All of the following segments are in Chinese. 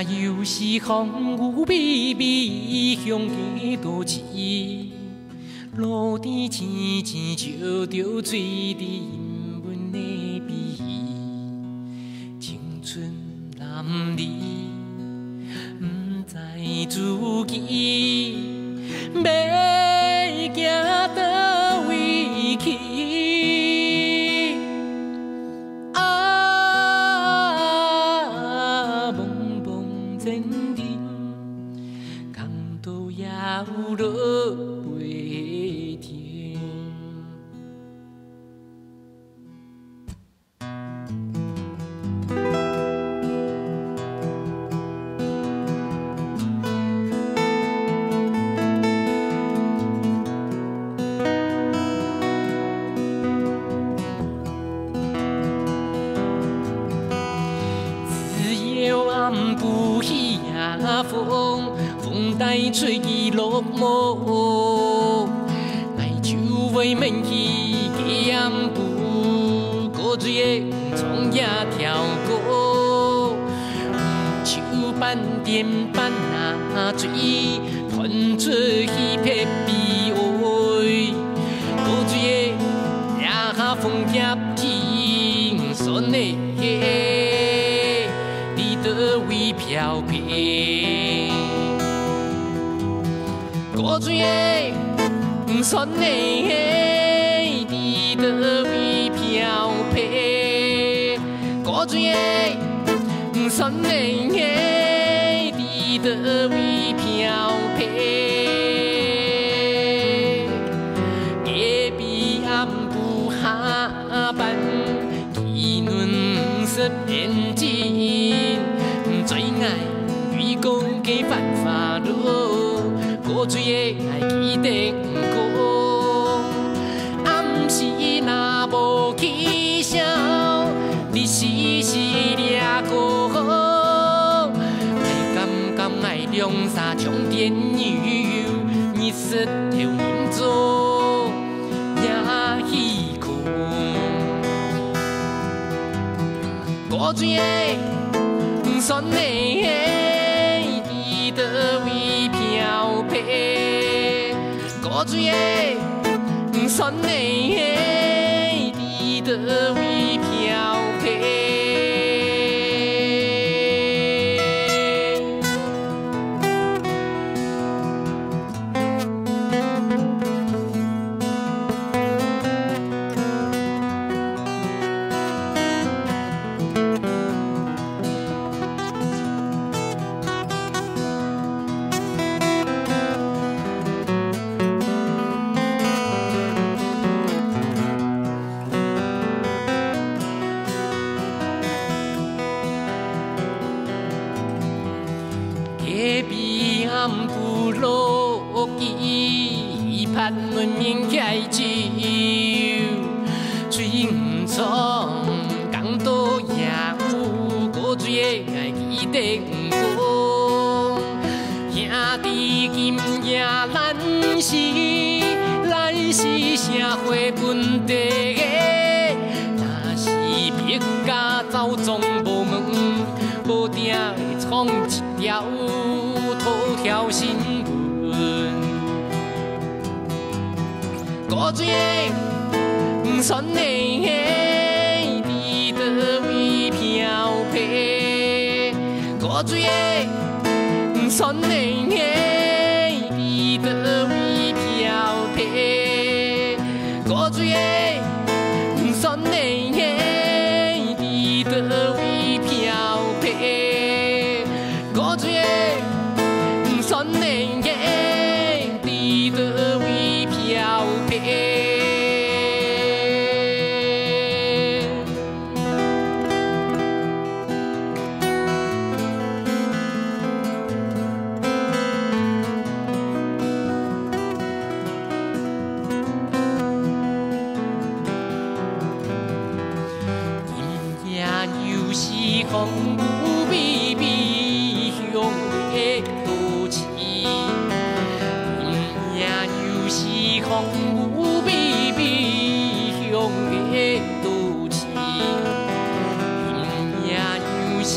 又是风雨微微乡间都市，路边青青照着水伫阴云的美。青春男儿不知自己要行倒位去。 有落飞天，只有暗不起呀风。 风带吹起落寞，爱就为免去过暗晡，古水的创也跳过，手斑点斑啊水，喷出稀撇悲哀，古水的夜下风夹天，酸的你倒位飘撇。 古水的酸的伫倒位飘撇，古水的酸的伫倒位飘撇。隔壁暗晡下班，议论说变真，最爱为讲假犯法路。 古水的爱记得过，暗时若无起笑，你时时掠过。爱敢爱两三重电女友，你说着人做也稀空。古水的酸的伫倒位飘撇，古水的酸的伫倒位飘撇。 隔壁暗晡落起，盼阮明开酒，水唔爽，港岛也有古水的爱记得过。兄弟今夜咱是社会问题的，若是别家走总无门，无定会创一条。 头条新闻，古水的酸的伫倒位飘撇，古水的酸的伫倒位飘撇，古水的酸的伫倒位飘撇，古水的。 酸的伫倒位飘撇。 今夜又是风雨微微乡的都市。 风雨微微乡的都市，今夜又是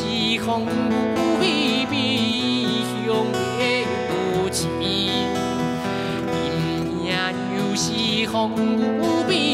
风雨微微风雨边。